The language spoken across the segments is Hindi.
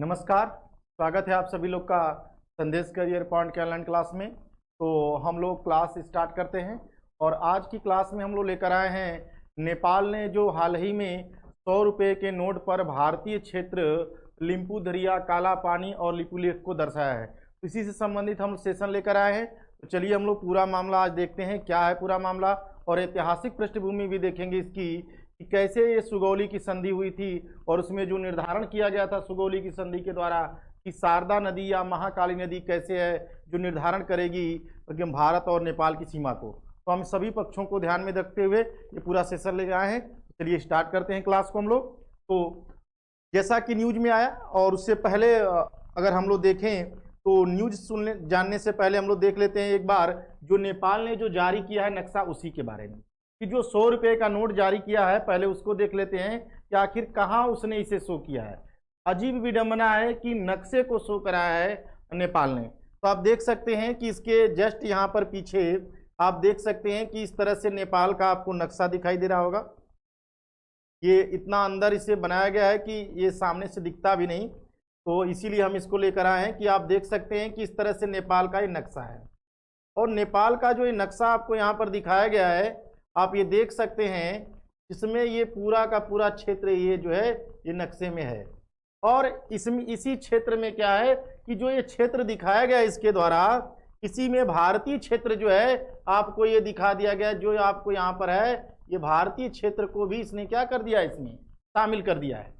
नमस्कार, स्वागत है आप सभी लोग का संदेश करियर पॉइंट के ऑनलाइन क्लास में। तो हम लोग क्लास स्टार्ट करते हैं और आज की क्लास में हम लोग लेकर आए हैं नेपाल ने जो हाल ही में 100 रुपये के नोट पर भारतीय क्षेत्र लिम्पू दरिया, काला पानी और लिपुलेख को दर्शाया है। तो इसी से संबंधित हम सेशन लेकर आए हैं। तो चलिए हम लोग पूरा मामला आज देखते हैं, क्या है पूरा मामला, और ऐतिहासिक पृष्ठभूमि भी देखेंगे इसकी कि कैसे ये सुगौली की संधि हुई थी और उसमें जो निर्धारण किया गया था सुगौली की संधि के द्वारा कि शारदा नदी या महाकाली नदी कैसे है जो निर्धारण करेगी भारत और नेपाल की सीमा को। तो हम सभी पक्षों को ध्यान में रखते हुए ये पूरा सेशन ले आए हैं। चलिए स्टार्ट करते हैं क्लास को हम लोग। तो जैसा कि न्यूज में आया, और उससे पहले अगर हम लोग देखें तो न्यूज सुनने जानने से पहले हम लोग देख लेते हैं एक बार जो नेपाल ने जो जारी किया है नक्शा, उसी के बारे में कि जो 100 रुपये का नोट जारी किया है, पहले उसको देख लेते हैं कि आखिर कहाँ उसने इसे शो किया है। अजीब विडंबना है कि नक्शे को शो कराया है नेपाल ने। तो आप देख सकते हैं कि इसके जस्ट यहाँ पर पीछे आप देख सकते हैं कि इस तरह से नेपाल का आपको नक्शा दिखाई दे रहा होगा। ये इतना अंदर इसे बनाया गया है कि ये सामने से दिखता भी नहीं, तो इसीलिए हम इसको लेकर आए हैं कि आप देख सकते हैं कि इस तरह से नेपाल का ये नक्शा है। और नेपाल का जो ये नक्शा आपको यहाँ पर दिखाया गया है, आप ये देख सकते हैं इसमें ये पूरा का पूरा क्षेत्र ये जो है ये नक्शे में है। और इसमें इसी क्षेत्र में क्या है कि जो ये क्षेत्र दिखाया गया इसके द्वारा, इसी में भारतीय क्षेत्र जो है आपको ये दिखा दिया गया। जो आपको यहाँ पर है ये भारतीय क्षेत्र को भी इसने क्या कर दिया, इसमें शामिल कर दिया है।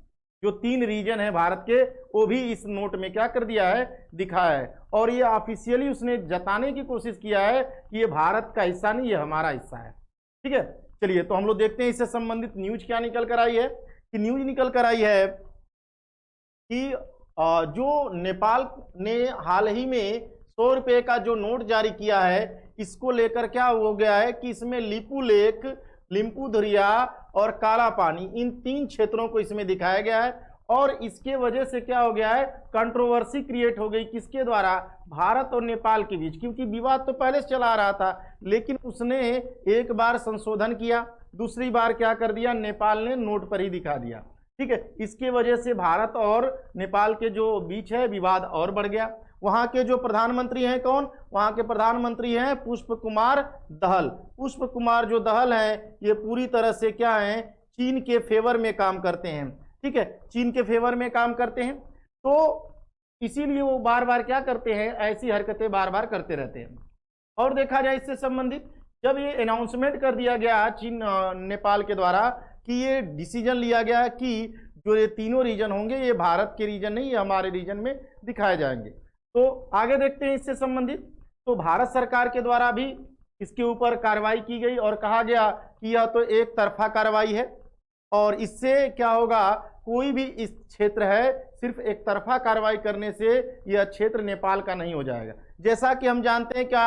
जो 3 रीजन है भारत के वो भी इस नोट में क्या कर दिया है, दिखाया है। और ये ऑफिशियली उसने जताने की कोशिश किया है कि ये भारत का हिस्सा नहीं, ये हमारा हिस्सा है। ठीक है, चलिए तो हम लोग देखते हैं इससे संबंधित न्यूज क्या निकल कर आई है। कि न्यूज निकल कर आई है कि जो नेपाल ने हाल ही में 100 रुपये का जो नोट जारी किया है, इसको लेकर क्या हो गया है कि इसमें लिपुलेख, लिम्पू दरिया और काला पानी, इन 3 क्षेत्रों को इसमें दिखाया गया है। और इसके वजह से क्या हो गया है, कंट्रोवर्सी क्रिएट हो गई। किसके द्वारा, भारत और नेपाल के बीच, क्योंकि विवाद तो पहले से चला रहा था, लेकिन उसने एक बार संशोधन किया, दूसरी बार क्या कर दिया, नेपाल ने नोट पर ही दिखा दिया। ठीक है, इसके वजह से भारत और नेपाल के जो बीच है विवाद और बढ़ गया। वहां के जो प्रधानमंत्री हैं कौन, वहां के प्रधानमंत्री हैं पुष्प कुमार दहल। पुष्प कुमार जो दहल हैं ये पूरी तरह से क्या हैं, चीन के फेवर में काम करते हैं। ठीक है, चीन के फेवर में काम करते हैं, तो इसीलिए वो बार बार क्या करते हैं, ऐसी हरकतें बार बार करते रहते हैं। और देखा जाए इससे संबंधित जब ये अनाउंसमेंट कर दिया गया चीन नेपाल के द्वारा कि ये डिसीजन लिया गया कि जो ये 3 रीजन होंगे ये भारत के रीजन नहीं, ये हमारे रीजन में दिखाए जाएंगे। तो आगे देखते हैं इससे संबंधित। तो भारत सरकार के द्वारा भी इसके ऊपर कार्रवाई की गई और कहा गया कि यह तो एक तरफा कार्रवाई है और इससे क्या होगा, कोई भी इस क्षेत्र है सिर्फ एक तरफा कार्रवाई करने से यह क्षेत्र नेपाल का नहीं हो जाएगा। जैसा कि हम जानते हैं क्या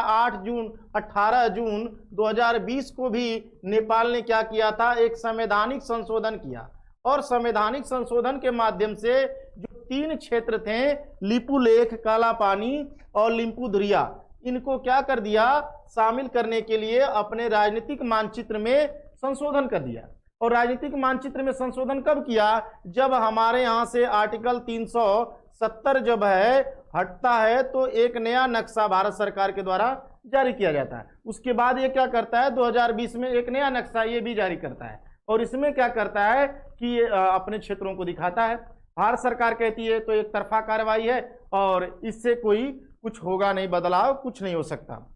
18 जून 2020 को भी नेपाल ने क्या किया था, एक संवैधानिक संशोधन किया। और संवैधानिक संशोधन के माध्यम से जो 3 क्षेत्र थे, लिपुलेख, काला पानी और लिम्पू दरिया, इनको क्या कर दिया, शामिल करने के लिए अपने राजनीतिक मानचित्र में संशोधन कर दिया। और राजनीतिक मानचित्र में संशोधन कब किया, जब हमारे यहाँ से आर्टिकल 370 जब है हटता है तो एक नया नक्शा भारत सरकार के द्वारा जारी किया जाता है। उसके बाद ये क्या करता है, 2020 में एक नया नक्शा ये भी जारी करता है। और इसमें क्या करता है कि ये अपने क्षेत्रों को दिखाता है। भारत सरकार कहती है तो एक तरफा कार्रवाई है और इससे कोई कुछ होगा नहीं, बदलाव कुछ नहीं हो सकता।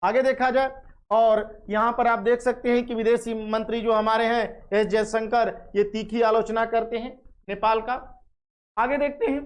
आगे देखा जाए और यहाँ पर आप देख सकते हैं कि विदेशी मंत्री जो हमारे हैं एस जयशंकर, ये तीखी आलोचना करते हैं नेपाल का। आगे देखते हैं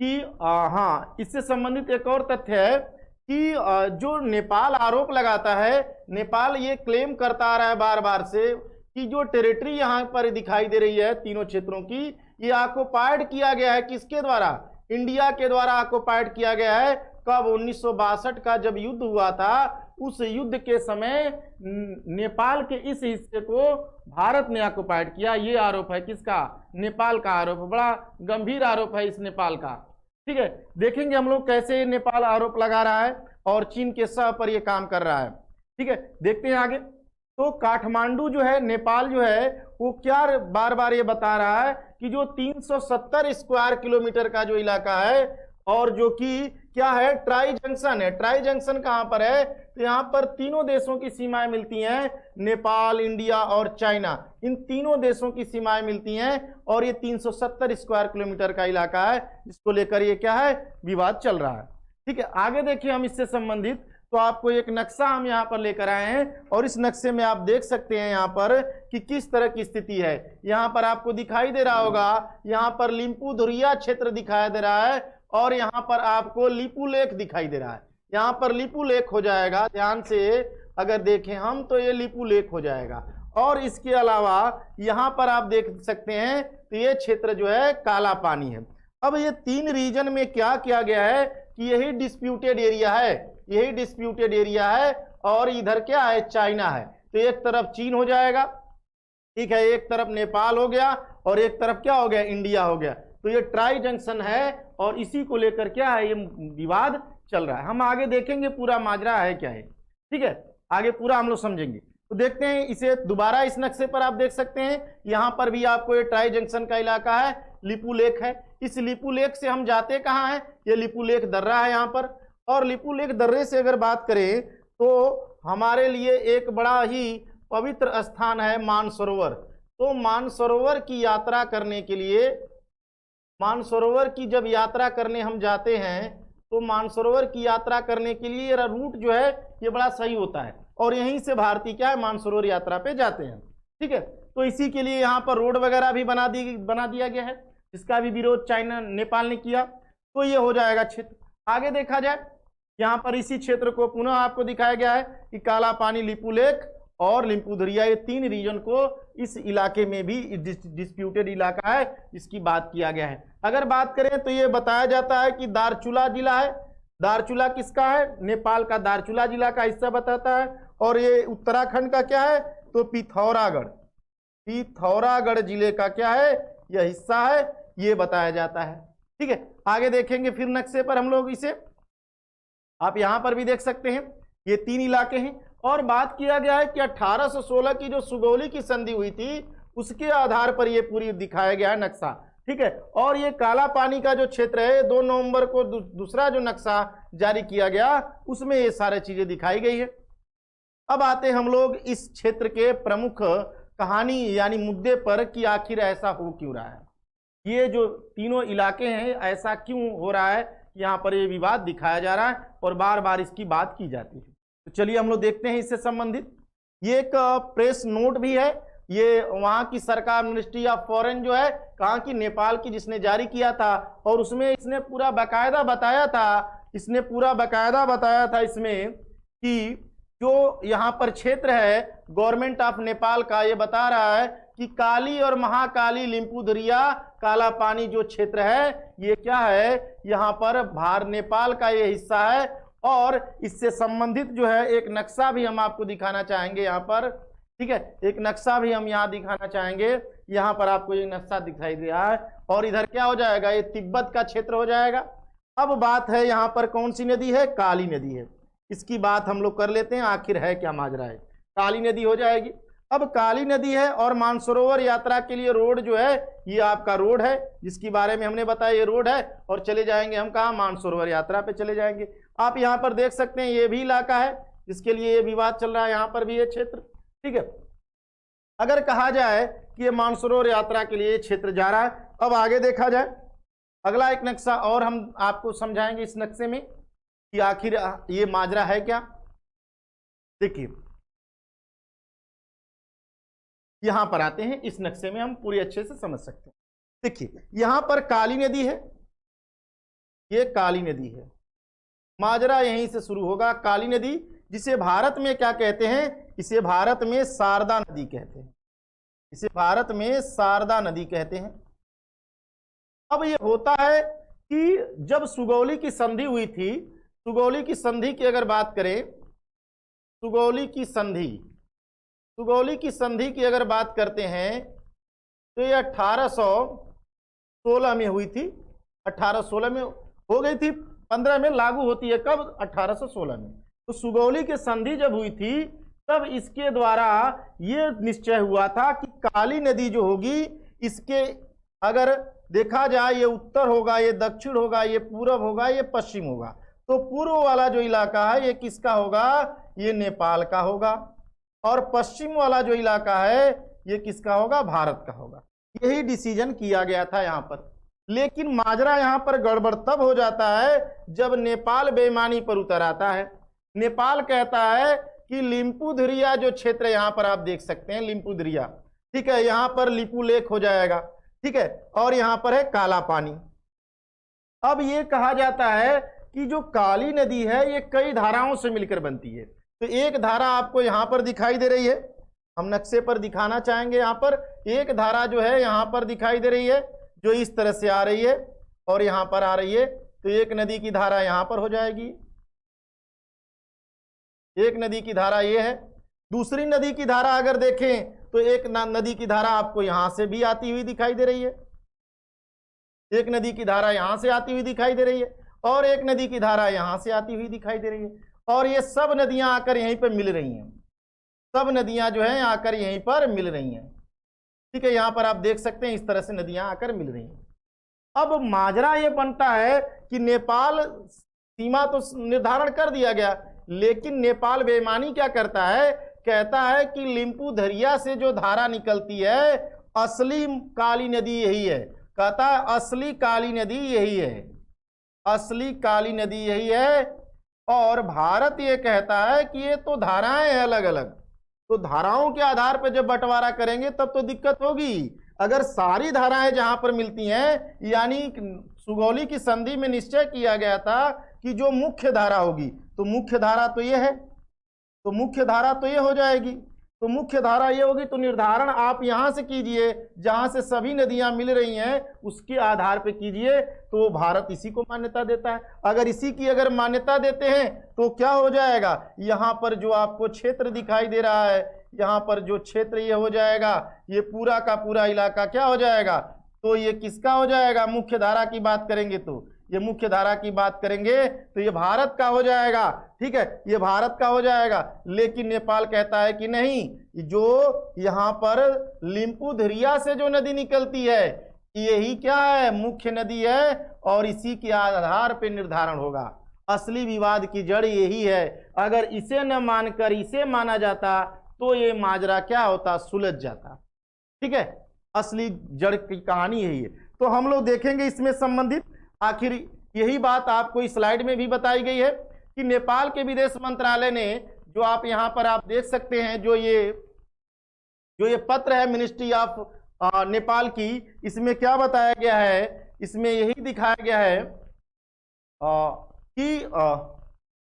कि हाँ, इससे संबंधित एक और तथ्य है कि जो नेपाल आरोप लगाता है, नेपाल ये क्लेम करता आ रहा है बार बार से कि जो टेरिटरी यहाँ पर दिखाई दे रही है 3 क्षेत्रों की, ये ऑक्युपाइड किया गया है। किसके द्वारा, इंडिया के द्वारा ऑक्युपाइड किया गया है। कब, 1962 का जब युद्ध हुआ था, उस युद्ध के समय नेपाल के इस हिस्से को भारत ने ऑक्युपाइड किया। ये आरोप है किसका, नेपाल का आरोप, बड़ा गंभीर आरोप है इस नेपाल का। ठीक है, देखेंगे हम लोग कैसे नेपाल आरोप लगा रहा है और चीन के सह पर ये काम कर रहा है। ठीक है, देखते हैं आगे। तो काठमांडू जो है, नेपाल जो है वो क्या बार बार ये बता रहा है कि जो 370 स्क्वायर किलोमीटर का जो इलाका है और जो कि क्या है, ट्राई जंक्शन है। ट्राई जंक्शन कहां पर है, तो यहां पर तीनों देशों की सीमाएं मिलती हैं, नेपाल, इंडिया और चाइना। इन तीनों देशों की सीमाएं मिलती हैं और ये 370 स्क्वायर किलोमीटर का इलाका है जिसको लेकर ये क्या है, विवाद चल रहा है। ठीक है, आगे देखिए हम इससे संबंधित तो आपको एक नक्शा हम यहाँ पर लेकर आए हैं और इस नक्शे में आप देख सकते हैं यहाँ पर कि किस तरह की स्थिति है। यहाँ पर आपको दिखाई दे रहा होगा, यहाँ पर लिम्पुधुरिया क्षेत्र दिखाई दे रहा है और यहाँ पर आपको लिपू लेक दिखाई दे रहा है। यहाँ पर लिपू लेक हो जाएगा, ध्यान से अगर देखें हम तो ये लिपू लेक हो जाएगा। और इसके अलावा यहाँ पर आप देख सकते हैं तो ये क्षेत्र जो है काला पानी है। अब ये 3 रीजन में क्या किया गया है कि यही डिस्प्यूटेड एरिया है, यही डिस्प्यूटेड एरिया है और इधर क्या है, चाइना है। तो एक तरफ चीन हो जाएगा, ठीक है, एक तरफ नेपाल हो गया और एक तरफ क्या हो गया, इंडिया हो गया। तो ये ट्राई जंक्शन है और इसी को लेकर क्या है, ये विवाद चल रहा है। हम आगे देखेंगे पूरा माजरा है क्या है, ठीक है, आगे पूरा हम लोग समझेंगे। तो देखते हैं इसे दोबारा, इस नक्शे पर आप देख सकते हैं यहाँ पर भी आपको ये ट्राई जंक्शन का इलाका है, लिपू लेक है। इस लिपू लेक से हम जाते कहाँ हैं, ये लिपू लेक दर्रा है यहाँ पर। और लिपू लेक दर्रे से अगर बात करें तो हमारे लिए एक बड़ा ही पवित्र स्थान है मानसरोवर। तो मानसरोवर की यात्रा करने के लिए, मानसरोवर की जब यात्रा करने हम जाते हैं तो मानसरोवर की यात्रा करने के लिए ये रूट जो है ये बड़ा सही होता है और यहीं से भारतीय क्या है, मानसरोवर यात्रा पे जाते हैं। ठीक है, तो इसी के लिए यहाँ पर रोड वगैरह भी बना दिया गया है, जिसका भी विरोध चाइना, नेपाल ने किया। तो ये हो जाएगा क्षेत्र। आगे देखा जाए यहाँ पर इसी क्षेत्र को पुनः आपको दिखाया गया है कि काला पानी, लिपू लेक और लिम्पुधुरिया, ये 3 रीजन को इस इलाके में भी डिस्प्यूटेड इलाका है, इसकी बात किया गया है। अगर बात करें तो ये बताया जाता है कि दारचूला जिला है। दारचूला किसका है, नेपाल का दारचूला जिला का हिस्सा बताता है। और ये उत्तराखंड का क्या है, तो पिथौरागढ़, पिथौरागढ़ जिले का क्या है, यह हिस्सा है, ये बताया जाता है। ठीक है, आगे देखेंगे फिर नक्शे पर हम लोग इसे, आप यहां पर भी देख सकते हैं ये 3 इलाके हैं। और बात किया गया है कि 1816 की जो सुगौली की संधि हुई थी उसके आधार पर ये पूरी दिखाया गया है नक्शा। ठीक है, और ये काला पानी का जो क्षेत्र है 2 नवंबर को दूसरा जो नक्शा जारी किया गया उसमें ये सारी चीजें दिखाई गई है। अब आते हैं हम लोग इस क्षेत्र के प्रमुख कहानी यानी मुद्दे पर कि आखिर ऐसा हो क्यों रहा है, ये जो तीनों इलाके हैं ऐसा क्यों हो रहा है, यहाँ पर ये विवाद दिखाया जा रहा है और बार बार इसकी बात की जाती है। तो चलिए हम लोग देखते हैं इससे संबंधित। ये एक प्रेस नोट भी है, ये वहाँ की सरकार, मिनिस्ट्री ऑफ फॉरेन जो है कहाँ की, नेपाल की, जिसने जारी किया था। और उसमें इसने पूरा बाकायदा बताया था, इसने पूरा बाकायदा बताया था इसमें कि जो यहाँ पर क्षेत्र है गवर्नमेंट ऑफ नेपाल का, ये बता रहा है कि काली और महाकाली, लिम्पुधुरिया, काला पानी जो क्षेत्र है ये क्या है, यहाँ पर नेपाल का ये हिस्सा है। और इससे संबंधित जो है एक नक्शा भी हम आपको दिखाना चाहेंगे यहाँ पर। ठीक है, एक नक्शा भी हम यहाँ दिखाना चाहेंगे। यहाँ पर आपको ये नक्शा दिखाई दे रहा है और इधर क्या हो जाएगा, ये तिब्बत का क्षेत्र हो जाएगा। अब बात है यहाँ पर कौन सी नदी है, काली नदी है, इसकी बात हम लोग कर लेते हैं, आखिर है क्या माजरा है। काली नदी हो जाएगी। अब काली नदी है और मानसरोवर यात्रा के लिए रोड जो है ये आपका रोड है, जिसके बारे में हमने बताया ये रोड है। और चले जाएंगे हम कहाँ, मानसरोवर यात्रा पे चले जाएंगे। आप यहाँ पर देख सकते हैं ये भी इलाका है जिसके लिए ये विवाद चल रहा है, यहाँ पर भी ये क्षेत्र। ठीक है, अगर कहा जाए कि ये मानसरोवर यात्रा के लिए क्षेत्र जा रहा है। अब आगे देखा जाए, अगला एक नक्शा और हम आपको समझाएंगे इस नक्शे में कि आखिर ये माजरा है क्या। देखिए यहां पर आते हैं, इस नक्शे में हम पूरी अच्छे से समझ सकते हैं। देखिए यहां पर काली नदी है, ये काली नदी है, माजरा यहीं से शुरू होगा। काली नदी जिसे भारत में क्या कहते हैं, इसे भारत में शारदा नदी कहते हैं, इसे भारत में शारदा नदी कहते हैं। अब ये होता है कि जब सुगौली की संधि हुई थी, सुगौली की संधि की अगर बात करें, सुगौली की संधि की अगर बात करते हैं तो ये 1816 में हुई थी। 1816 में हो गई थी, 15 में लागू होती है, कब, 1816 में। तो सुगौली की संधि जब हुई थी तब इसके द्वारा ये निश्चय हुआ था कि काली नदी जो होगी इसके अगर देखा जाए ये उत्तर होगा, ये दक्षिण होगा, ये पूरब होगा, ये पश्चिम होगा। तो पूर्व वाला जो इलाका है ये किसका होगा? ये नेपाल का होगा। और पश्चिम वाला जो इलाका है ये किसका होगा? भारत का होगा। यही डिसीजन किया गया था यहाँ पर। लेकिन माजरा यहाँ पर गड़बड़ तब हो जाता है जब नेपाल बेईमानी पर उतर आता है। नेपाल कहता है कि लिम्पुधुरिया जो क्षेत्र यहाँ पर आप देख सकते हैं, लिम्पुधुरिया, ठीक है, यहाँ पर लिपू लेक हो जाएगा, ठीक है, और यहाँ पर है काला पानी। अब ये कहा जाता है कि जो काली नदी है ये कई धाराओं से मिलकर बनती है। तो एक धारा आपको यहाँ पर दिखाई दे रही है, हम नक्शे पर दिखाना चाहेंगे। यहाँ पर एक धारा जो है यहाँ पर दिखाई दे रही है जो इस तरह से आ रही है और यहाँ पर आ रही है। तो एक नदी की धारा यहाँ पर हो जाएगी, एक नदी की धारा ये है। दूसरी नदी की धारा अगर देखें तो एक नदी की धारा आपको यहां से भी आती हुई दिखाई दे रही है, एक नदी की धारा यहां से आती हुई दिखाई दे रही है, और एक नदी की धारा यहां से आती हुई दिखाई दे रही है। और ये सब नदियां आकर यहीं पर मिल रही हैं, सब नदियां जो है आकर यहीं पर मिल रही हैं, ठीक है। यहां पर आप देख सकते हैं इस तरह से नदियां आकर मिल रही हैं। अब माजरा ये बनता है कि नेपाल सीमा तो निर्धारण कर दिया गया, लेकिन नेपाल बेईमानी क्या करता है? कहता है कि लिम्पुधुरिया से जो धारा निकलती है असली काली नदी यही है। कहता है असली काली नदी यही है, असली काली नदी यही है। और भारत ये कहता है कि ये तो धाराएं हैं अलग अलग, तो धाराओं के आधार पर जब बंटवारा करेंगे तब तो दिक्कत होगी। अगर सारी धाराएं जहां पर मिलती हैं, यानी सुगौली की संधि में निश्चय किया गया था कि जो मुख्य धारा होगी, तो मुख्य धारा तो ये है, तो मुख्य धारा तो ये हो जाएगी। तो मुख्य धारा ये होगी, तो निर्धारण आप यहां से कीजिए जहां से सभी नदियां मिल रही हैं उसके आधार पे कीजिए, तो भारत इसी को मान्यता देता है। अगर इसी की अगर मान्यता देते हैं तो क्या हो जाएगा? यहां पर जो आपको क्षेत्र दिखाई दे रहा है, यहाँ पर जो क्षेत्र ये हो जाएगा, ये पूरा का पूरा इलाका क्या हो जाएगा? तो ये किसका हो जाएगा? मुख्य धारा की बात करेंगे तो ये मुख्य धारा की बात करेंगे तो ये भारत का हो जाएगा, ठीक है, ये भारत का हो जाएगा। लेकिन नेपाल कहता है कि नहीं, जो यहाँ पर लिम्पुधुरिया से जो नदी निकलती है यही क्या है? मुख्य नदी है, और इसी के आधार पर निर्धारण होगा। असली विवाद की जड़ यही है। अगर इसे न मानकर इसे माना जाता तो ये माजरा क्या होता? सुलझ जाता, ठीक है। असली जड़ की कहानी यही है। तो हम लोग देखेंगे इसमें संबंधित, आखिर यही बात आपको इस स्लाइड में भी बताई गई है कि नेपाल के विदेश मंत्रालय ने, जो आप यहाँ पर आप देख सकते हैं, जो ये पत्र है मिनिस्ट्री ऑफ नेपाल की, इसमें क्या बताया गया है? इसमें यही दिखाया गया है कि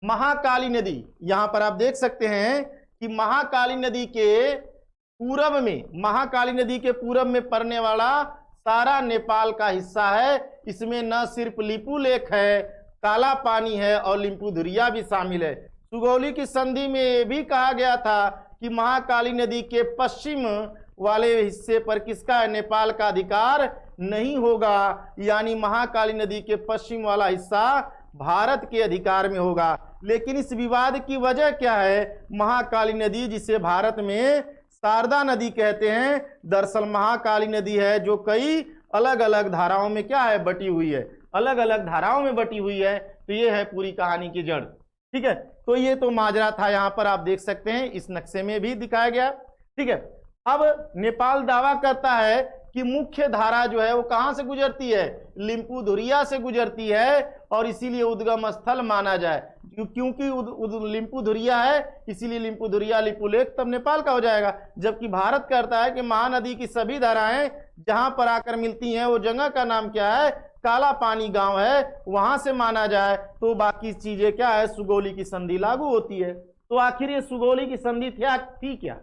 महाकाली नदी, यहाँ पर आप देख सकते हैं कि महाकाली नदी के पूरब में, महाकाली नदी के पूरब में पड़ने वाला सारा नेपाल का हिस्सा है। इसमें न सिर्फ लिपू लेक है, काला पानी है और लिम्पुधुरिया भी शामिल है। सुगौली की संधि में ये भी कहा गया था कि महाकाली नदी के पश्चिम वाले हिस्से पर किसका है? नेपाल का अधिकार नहीं होगा, यानी महाकाली नदी के पश्चिम वाला हिस्सा भारत के अधिकार में होगा। लेकिन इस विवाद की वजह क्या है? महाकाली नदी, जिसे भारत में शारदा नदी कहते हैं, दरअसल महाकाली नदी है जो कई अलग अलग धाराओं में क्या है? बटी हुई है, अलग अलग धाराओं में बटी हुई है। तो ये है पूरी कहानी की जड़, ठीक है। तो ये तो माजरा था, यहाँ पर आप देख सकते हैं इस नक्शे में भी दिखाया गया, ठीक है। अब नेपाल दावा करता है कि मुख्य धारा जो है वो कहां से गुजरती है? लिम्पुधुरिया से गुजरती है, और इसीलिए उद्गम स्थल माना जाए। क्योंकि लिम्पुधुरिया है इसीलिए लिम्पुधुरिया लिपू लेक तब नेपाल का हो जाएगा। जबकि भारत कहता है कि महानदी की सभी धाराएं जहां पर आकर मिलती हैं वो जगह का नाम क्या है? काला पानी गांव है, वहां से माना जाए तो बाकी चीजें क्या है? सुगौली की संधि लागू होती है। तो आखिर ये सुगौली की संधि थी क्या?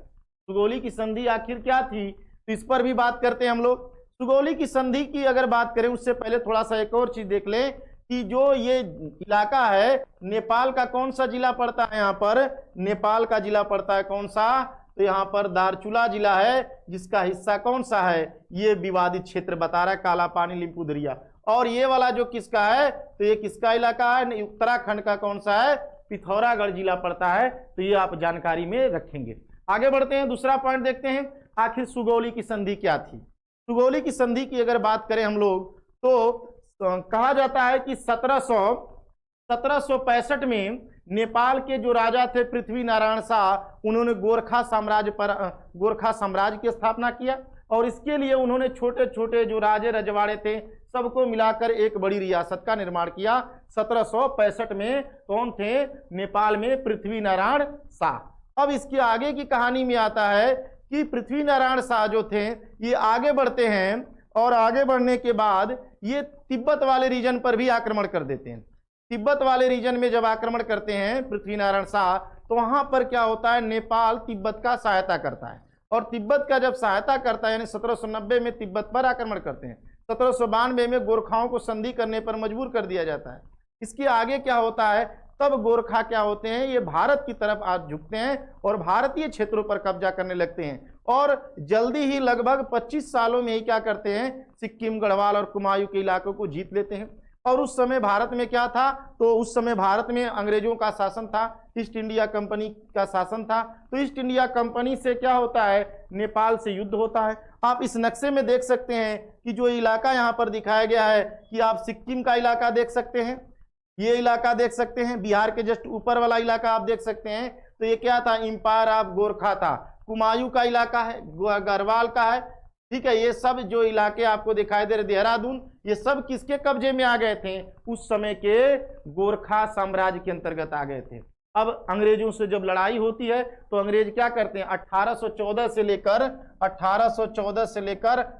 सुगौली की संधि आखिर क्या थी? तो इस पर भी बात करते हैं हम लोग। सुगौली की संधि की अगर बात करें उससे पहले थोड़ा सा एक और चीज देख लें कि जो ये इलाका है नेपाल का कौन सा जिला पड़ता है? यहाँ पर नेपाल का जिला पड़ता है कौन सा? तो यहाँ पर दार्चुला जिला है, जिसका हिस्सा कौन सा है? ये विवादित क्षेत्र बता रहा है, काला पानी लिम्पुधुरिया। और ये वाला जो किसका है? तो ये किसका इलाका है? उत्तराखंड का कौन सा है? पिथौरागढ़ जिला पड़ता है। तो ये आप जानकारी में रखेंगे। आगे बढ़ते हैं, दूसरा पॉइंट देखते हैं, आखिर सुगौली की संधि क्या थी? सुगौली की संधि की अगर बात करें हम लोग तो कहा जाता है कि 1765 में नेपाल के जो राजा थे पृथ्वी नारायण शाह, उन्होंने गोरखा साम्राज्य की स्थापना किया और इसके लिए उन्होंने छोटे छोटे जो राजे रजवाड़े थे सबको मिलाकर एक बड़ी रियासत का निर्माण किया। 1765 में कौन थे? नेपाल में पृथ्वी नारायण शाह। अब इसके आगे की कहानी में आता है कि पृथ्वी नारायण शाह जो थे ये आगे बढ़ते हैं और आगे बढ़ने के बाद ये तिब्बत वाले रीजन पर भी आक्रमण कर देते हैं। तिब्बत वाले रीजन में जब आक्रमण करते हैं पृथ्वी नारायण शाह, तो वहां पर क्या होता है, नेपाल तिब्बत का सहायता करता है और तिब्बत का जब सहायता करता है यानी 1790 में तिब्बत पर आक्रमण करते हैं, 1792 में गोरखाओं को संधि करने पर मजबूर कर दिया जाता है। इसके आगे क्या होता है, तब गोरखा क्या होते हैं, ये भारत की तरफ आज झुकते हैं और भारतीय क्षेत्रों पर कब्जा करने लगते हैं और जल्दी ही लगभग 25 सालों में ही क्या करते हैं, सिक्किम, गढ़वाल और कुमायूं के इलाकों को जीत लेते हैं। और उस समय भारत में क्या था, तो उस समय भारत में अंग्रेजों का शासन था, ईस्ट इंडिया कंपनी का शासन था। तो ईस्ट इंडिया कंपनी से क्या होता है, नेपाल से युद्ध होता है। आप इस नक्शे में देख सकते हैं कि जो इलाका यहाँ पर दिखाया गया है कि आप सिक्किम का इलाका देख सकते हैं, ये इलाका देख सकते हैं, बिहार के जस्ट ऊपर वाला इलाका आप देख सकते हैं, तो ये क्या था, एम्पायर ऑफ गोरखा था। कुमायूं का इलाका है, गढ़वाल का है, ठीक है। ये सब जो इलाके आपको दिखाई दे रहे, देहरादून, ये सब किसके कब्जे में आ गए थे, उस समय के गोरखा साम्राज्य के अंतर्गत आ गए थे। अब अंग्रेजों से जब लड़ाई होती है तो अंग्रेज क्या करते हैं, 1814 से लेकर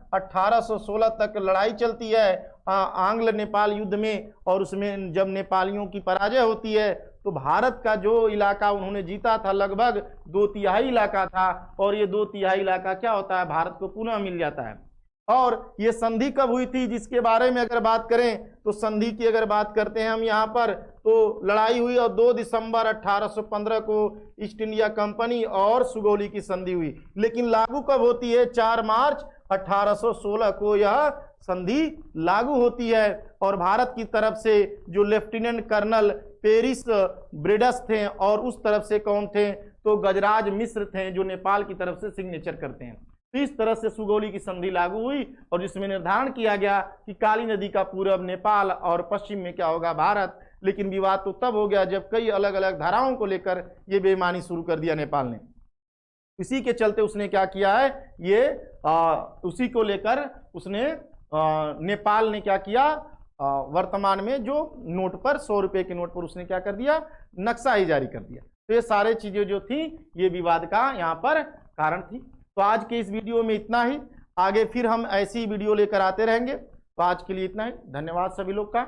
1816 तक लड़ाई चलती है आंग्ल नेपाल युद्ध में, और उसमें जब नेपालियों की पराजय होती है तो भारत का जो इलाका उन्होंने जीता था लगभग 2/3 इलाका था, और ये 2/3 इलाका क्या होता है, भारत को पुनः मिल जाता है। और ये संधि कब हुई थी, जिसके बारे में अगर बात करें तो संधि की अगर बात करते हैं हम यहाँ पर, तो लड़ाई हुई और 2 दिसंबर 1815 को ईस्ट इंडिया कंपनी और सुगौली की संधि हुई। लेकिन लागू कब होती है, 4 मार्च 1816 को यह संधि लागू होती है। और भारत की तरफ से जो लेफ्टिनेंट कर्नल पेरिस ब्रेडस थे और उस तरफ से कौन थे, तो गजराज मिश्र थे जो नेपाल की तरफ से सिग्नेचर करते हैं। तो इस तरह से सुगौली की संधि लागू हुई और जिसमें निर्धारण किया गया कि काली नदी का पूरब नेपाल और पश्चिम में क्या होगा, भारत। लेकिन विवाद तो तब हो गया जब कई अलग अलग धाराओं को लेकर ये बेईमानी शुरू कर दिया नेपाल ने। इसी के चलते उसने क्या किया है, ये उसी को लेकर उसने नेपाल ने क्या किया, वर्तमान में जो नोट पर 100 रुपए के नोट पर उसने क्या कर दिया, नक्शा ही जारी कर दिया। तो ये सारे चीजें जो थी ये विवाद का यहाँ पर कारण थी। तो आज के इस वीडियो में इतना ही, आगे फिर हम ऐसी वीडियो लेकर आते रहेंगे। तो आज के लिए इतना ही, धन्यवाद सभी लोग का।